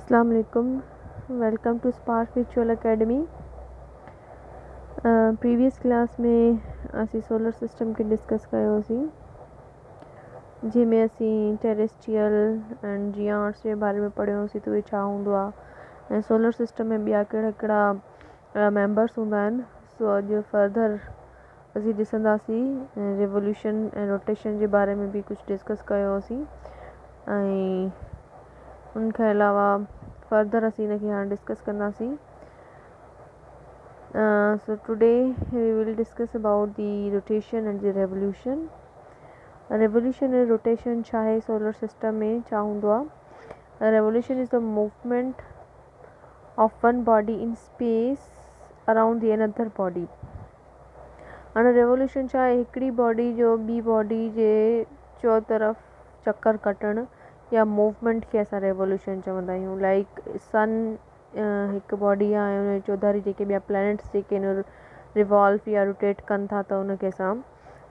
अस्सलाम वालेकुम। Welcome to spark विचुअल अकेडमी। प्रीवियस क्लास में असी सोलर सिस्टम के डिस्कस कयोसीं, जंहिंमें असी टेरेस्ट्रियल एंड जियार्ड्स जे बारे में पढ़ियोसीं त उहे छा हूंदो आहे ऐं सोलर सिस्टम में ॿिया कहिड़ा कहिड़ा मेंबर्स हूंदा आहिनि। सो अॼु फर्दर असीं ॾिसंदासीं रिवोल्यूशन ऐं रोटेशन जे बारे में बि कुझु डिस्कस कयोसीं ऐं उनखे अलावा फर्दर असीं इनखे हाणे डिस्कस कंदासीं। So today we will discuss about the rotation and the revolution. Revolution and rotation छा आहे सोलर सिस्टम में, छा हूंदो आहे? Revolution is the movement of one body in space around the another body. हाणे रेवोल्यूशन छा आहे? हिकिड़ी बॉडी जो ॿी बॉडी जे चो तरफ़ चक्कर कटणु या मूवमेंट खे असां रेवोल्यूशन चवंदा आहियूं। लाइक सन हिकु बॉडी आहे ऐं उन चौधारी जेके ॿिया प्लैनेट्स जेके इन रिवॉल्व या रोटेट कनि था त उनखे असां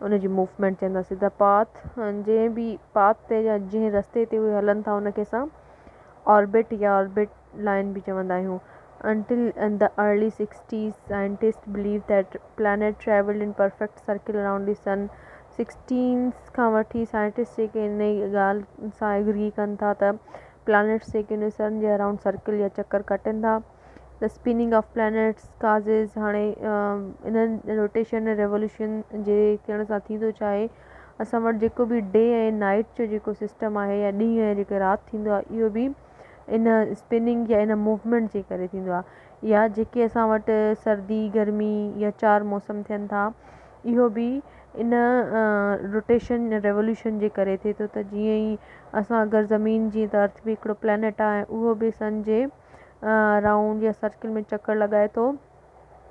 उनजी मूवमेंट चवंदासीं। द पाथ, जंहिं बि पाथ ते या जंहिं रस्ते ते उहे हलनि था उनखे असां ऑर्बिट या ऑर्बिट लाइन बि चवंदा आहियूं। Until in the early 60s, scientists believed that planet traveled in perfect circle around the sun. 16 खां वठी साइंटिस्ट जेके इन ॻाल्हि सां एग्री कनि था त प्लैनेट्स जेके इन सन जे अराउंड सर्कल या चक्कर कटनि था। द स्पिनिंग ऑफ प्लैनेट्स काज़िस, हाणे इन्हनि रोटेशन ऐं रेवोल्यूशन जे थियण सां थींदो छा आहे, असां वटि जेको बि डे ऐं नाइट जो जेको सिस्टम आहे या ॾींहुं ऐं जेके राति थींदो आहे, इहो बि इन स्पिनिंग या इन मूवमेंट जे करे थींदो आहे। या जेके असां वटि सर्दी गर्मी या 4 मौसम थियनि था, इहो बि इन रोटेशन रेवोल्यूशन जे करे थिए थो। त जीअं ई असां अगरि ज़मीन, जीअं त अर्थ बि हिकिड़ो प्लैनेट आहे, उहो बि सन जे राउंड या सर्कल में चक्कर लॻाए थो,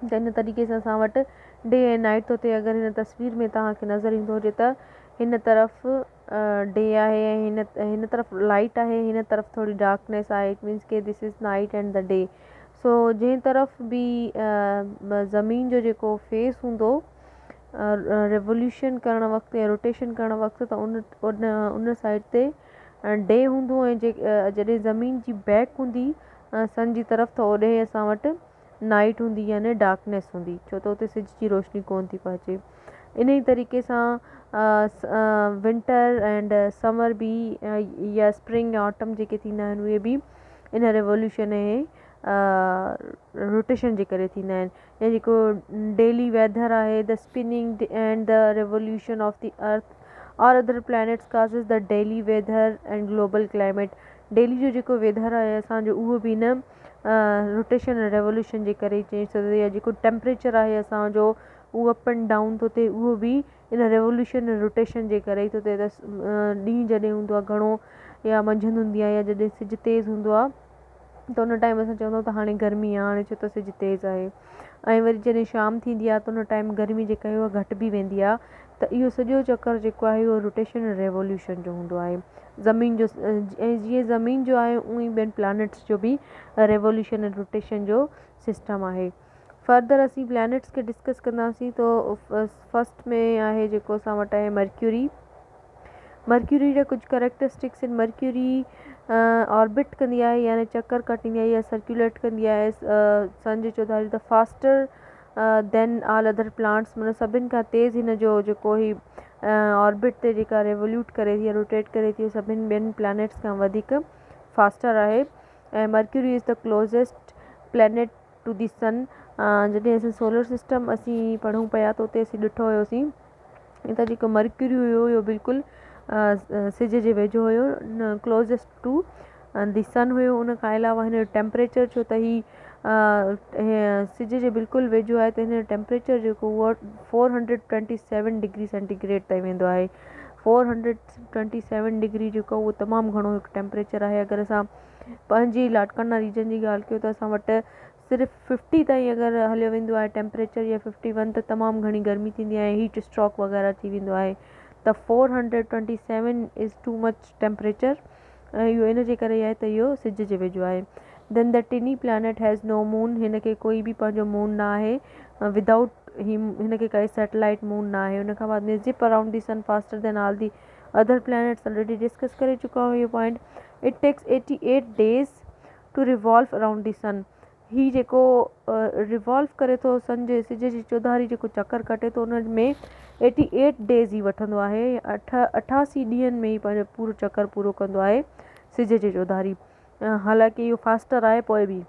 त इन तरीक़े सां असां वटि डे ऐं नाइट थो थिए। अगरि हिन तस्वीर में तव्हांखे नज़र ईंदो हुजे त हिन तरफ़ डे आहे ऐं हिन तरफ़ लाइट आहे, हिन तरफ़ थोरी डार्कनेस आहे। इट मीन्स के this is night and the day. So जंहिं तरफ़ बि ज़मीन जो जेको फेस हूंदो रेवोल्यूशन करण वक़्तु या रोटेशन करण वक़्तु, त उन साइड ते डे हूंदो ऐं जॾहिं ज़मीन जी बैक हूंदी सन जी तरफ़, त ओॾे असां वटि नाइट हूंदी याने डार्कनेस हूंदी, छो त उते सिज जी रोशनी कोन थी पहुचे। इन ई तरीक़े सां विंटर एंड समर बि या स्प्रिंग या ऑटम जेके थींदा आहिनि, उहे बि इन रेवोल्यूशन ऐं रोटेशन जे करे थींदा आहिनि। या जेको डेली वेदर आहे, the spinning and the revolution of the earth और other planets causes the daily weather and global climate. Daily जो जेको वेदर आहे असांजो, उहो बि न रोटेशन ऐं रेवोल्यूशन जे करे चेंज थो थिए। या जेको टेम्परेचर आहे असांजो, उहो अप एंड डाउन थो थिए, उहो बि इन रेवोल्यूशन ऐं रोटेशन जे करे ई थो थिए। त ॾींहुं जॾहिं हूंदो आहे घणो या मंझंदि हूंदी आहे या जॾहिं सिज तेज़ हूंदो आहे, त उन टाइम असां चवंदा त हाणे गर्मी आहे, हाणे छो त सिज तेज़ आहे। ऐं वरी जॾहिं शाम थींदी आहे त उन टाइम गर्मी जेका आहे उहा घटि बि वेंदी आहे। त इहो सॼो चक्कर जेको आहे उहो रोटेशन ऐं रेवोल्यूशन जो हूंदो आहे ज़मीन जो। ऐं जीअं ज़मीन जो आहे उअं ई ॿियनि प्लैनेट्स जो बि रेवोल्यूशन ऐं रोटेशन जो सिस्टम आहे। फर्दर असीं प्लैनेट्स खे डिस्कस कंदासीं। त फस्ट में आहे जेको असां वटि आहे मर्क्यूरी। मर्क्यूरी जा कुझु करेक्टरिस्टिक्स आहिनि। मर्क्यूरी ऑर्बिट कंदी आहे यानी चक्कर कटींदी आहे या सर्कुलेट कंदी आहे सन जे चौधारी। The faster than all other plants, माना सभिनि खां तेज़ हिन जो जेको ही ऑर्बिट ते जेका रेवोल्यूट करे थी या रोटेट करे थी, सभिनि ॿियनि प्लैनेट्स खां वधीक फास्टर आहे। ऐं mercury is the closest planet to the sun. जॾहिं असां सोलर सिस्टम असीं पढ़ूं पिया त उते असीं ॾिठो हुयोसीं त जेको मर्क्यूरी हुयो इहो बिल्कुलु सिज जे वेझो हुयो, क्लोजेस्ट टू दी सन हुयो। उन खां अलावा हिन जो टेम्परेचर, छो त ही सिज जे बिल्कुलु वेझो आहे, त हिन जो टेम्परेचर जेको उहो 427 डिग्री सेंटीग्रेड ताईं वेंदो आहे। 427 डिग्री जेको उहो तमामु घणो हिकु टेम्परेचर आहे। अगरि असां पंहिंजी लाटकाना रीजन जी ॻाल्हि कयूं त असां वटि सिर्फ़ु 50 ताईं अगरि हलियो वेंदो आहे टेम्परेचर या 51, त तमामु घणी गर्मी थींदी आहे, हीट स्ट्रोक वग़ैरह थी वेंदो आहे। त 427 इज़ टू मच टेम्परेचर। इहो इन जे करे आहे त इहो सिज जे वेझो आहे। Then the tiny planet has no moon, हिन खे कोई बि पंहिंजो मून न आहे। विदाउट हिन खे काई सैटेलाइट मून न आहे। उन खां बाद में zip around the sun faster than all the other planets, already discuss करे चुका आहियूं इहो point. It takes 88 days to revolve around the sun. ही जेको रिवॉल्व करे थो सन जे सिज जी चौधारी जेको चकर कटे थो उन में 88 डेज़ ई वठंदो आहे। 88 ॾींहंनि में ई पंहिंजो पूरो चकर पूरो कंदो आहे सिज जी चौधारी। हालांकि इहो फास्टर आहे पोइ बि।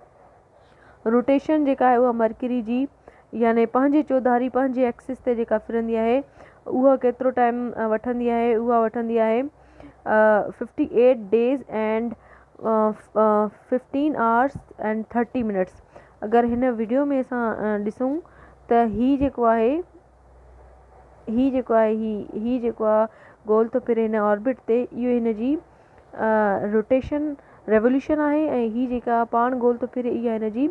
रोटेशन जेका आहे उहा मर्करी जी याने पंहिंजी चौधारी पंहिंजे एक्सिस ते जेका फिरंदी आहे उहा केतिरो टाइम वठंदी आहे, उहा वठंदी आहे 58 days and 15 hours and 30 minutes. अगरि हिन वीडियो में असां ॾिसूं त ही जेको आहे ही जेको आहे गोल थो फिरे हिन ऑर्बिट ते, इहो हिन जी रोटेशन रेवोल्यूशन आहे ऐं ही जेका पाण गोल थो फिरे इहा हिन जी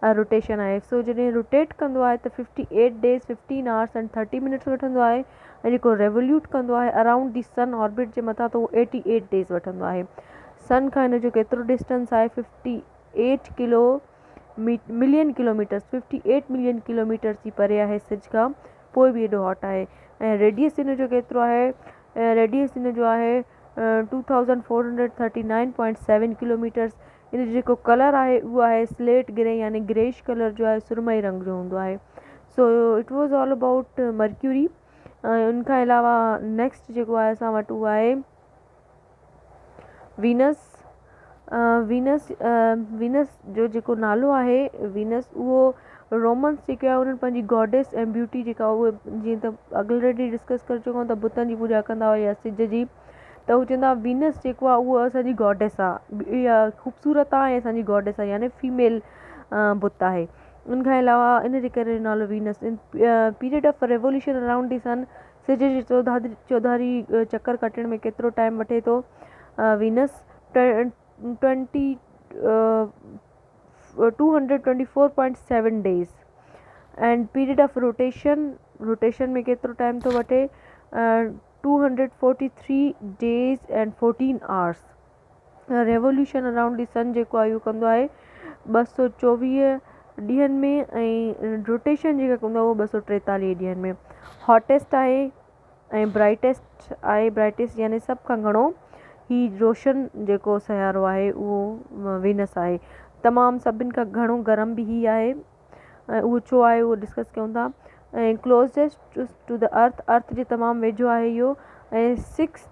रोटेशन आहे। सो जॾहिं रोटेट कंदो आहे त 58 डेज़ 15 आवर्स एंड 30 मिनट्स वठंदो आहे ऐं जेको रेवोल्यूट कंदो आहे अराउंड दी सन ऑर्बिट जे मथां त उहो 88 डेज़ वठंदो आहे। सन खां हिन जो केतिरो डिस्टेंस आहे 58 मिलियन किलोमीटर्स 58 मिलियन किलोमीटर्स जी परे आहे सिज खां, पोइ बि एॾो हॉट आहे। ऐं रेडियस हिन जो केतिरो आहे, रेडियस हिन जो आहे 2439.7 किलोमीटर्स। इन जो जेको कलर आहे उहो आहे स्लेट ग्रे यानी ग्रेश कलर जो आहे, सुरमई रंग जो हूंदो आहे। So it was all about mercury. उनखां अलावा नेक्स्ट जेको आहे असां वटि उहो आहे वीनस। वीनस जो जेको नालो आहे वीनस, उहो रोमन्स जेके आहे उन्हनि पंहिंजी गॉडेस ऐं ब्यूटी जेका उहे जीअं त ऑलरेडी डिस्कस करे चुका आहियूं त बुतनि जी पूॼा कंदा हुआ या सिज जी, त हू चवंदा वीनस जेको आहे उहो असांजी गॉडेस आहे, इहा ख़ूबसूरत आहे ऐं असांजी गॉडेस आहे यानी फीमेल बुत आहे। उनखां अलावा इन जे करे नालो Venus. In period of revolution around the sun, सिज जी चौधारी चकर कटण में केतिरो टाइम वठे थो Venus 224.7 days. And period of rotation में केतिरो टाइम थो वठे 243 days and 14 hours. Revolution around the sun जेको आहे इहो कंदो आहे 224 ॾींहंनि में ऐं रोटेशन जेका कंदो आहे उहो 243 ॾींहंनि में। हॉटेस्ट आहे ऐं ब्राइटेस्ट आहे, ब्राइटेस्ट यानी सभ खां घणो ही रोशन जेको सियारो आहे उहो वीनस आहे। तमामु सभिनि खां घणो गरम बि ही आहे ऐं उहो छो आहे उहो डिस्कस कयूं था। ऐं क्लोजेस्ट टू द अर्थ जे तमामु वेझो आहे इहो ऐं 6th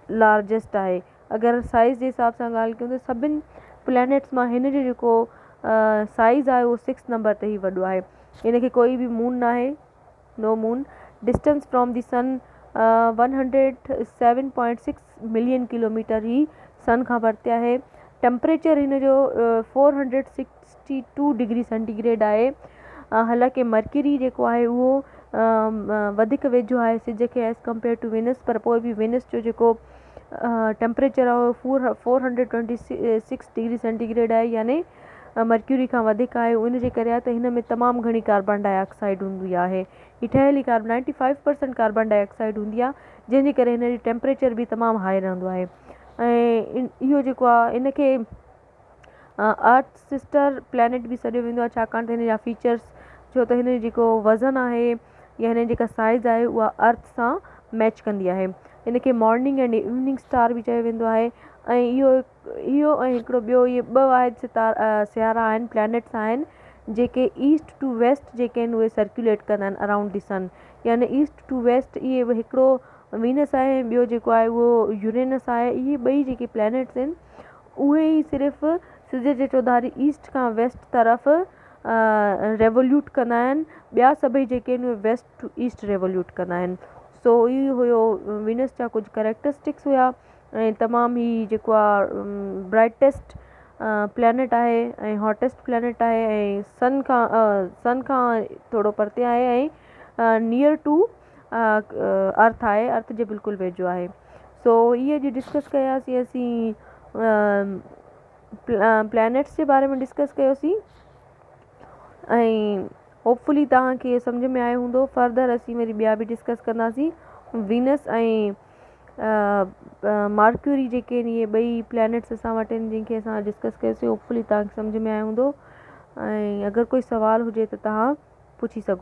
लार्जेस्ट आहे। अगरि साइज़ जे हिसाब सां ॻाल्हि कयूं त सभिनि प्लैनेट्स मां हिन जो जेको साइज़ आहे उहो 6 नंबर ते ई वॾो आहे। हिन खे कोई बि मून न आहे, no moon. Distance from the sun 107.6 million kilometre ही सन खां परते आहे। टेम्परेचर हिन जो 462 डिग्री सेंटीग्रेड आहे। हालांकि मर्करी जेको आहे उहो वधीक वेझो आहे सिज खे एज़ कम्पेयर टू विनस, पर पोइ बि विनस जो जेको टेम्परेचर आहे उहो 426 डिग्री सेंटीग्रेड आहे यानी मर्क्यूरी खां वधीक आहे। उन जे करे आहे त हिन में तमामु घणी कार्बन डाइऑक्साइड हूंदी आहे। ही ठहियल ई 95% कार्बन डाइऑक्साइड हूंदी आहे, जंहिंजे करे हिन जी टेम्परेचर बि तमामु हाई रहंदो आहे। ऐं इहो जेको आहे इन खे अर्थ सिस्टर प्लैनेट बि सॾियो वेंदो आहे, छाकाणि त हिन जा फीचर्स छो त हिन जो जेको वज़न आहे या हिन जी जेका साइज़ आहे उहा अर्थ सां मैच कंदी आहे। इन खे मॉर्निंग एंड इवनिंग स्टार बि चयो वेंदो आहे। ऐं इहो ऐं हिकिड़ो ॿियो इहे ॿ वाहिद सियारा आहिनि, प्लैनेट्स आहिनि जेके ईस्ट टू वेस्ट जेके आहिनि उहे सर्कुलेट कंदा आहिनि अराउंड दी सन, यानी ईस्ट टू वेस्ट। इहे हिकिड़ो वीनस आहे ऐं ॿियो जेको आहे उहो यूरेनस आहे। इहे ॿई जेके प्लैनेट्स आहिनि उहे ई सिर्फ़ु सिज जे चौधारी ईस्ट खां वेस्ट तरफ़ रेवोल्यूट कंदा आहिनि, ॿिया सभई जेके आहिनि उहे वेस्ट टू ईस्ट रेवोल्यूट कंदा आहिनि। सो इहो हुयो वीनस जा कुझु कैरेक्टरिस्टिक्स हुया ऐं तमामु ई जेको आहे ब्राइटेस्ट प्लैनेट आहे ऐं हॉटेस्ट प्लैनेट आहे ऐं सन खां थोरो परते आहे ऐं नियर टू अर्थ आहे, अर्थ जे बिल्कुलु वेझो आहे। सो इहे जी डिस्कस कयासीं असीं प्लैनेट्स जे बारे में डिस्कस कयोसीं ऐं होपफुली तव्हांखे सम्झ में आयो हूंदो। फर्दर असीं वरी ॿिया बि डिस्कस कंदासीं। वीनस ऐं मार्क्यूरी जेके आहिनि इहे ॿई प्लैनेट्स असां वटि आहिनि जंहिंखे असां डिस्कस कयोसीं। होपफुली तव्हांखे सम्झ में आयो हूंदो ऐं अगरि कोई सुवाल हुजे त तव्हां पुछी सघो।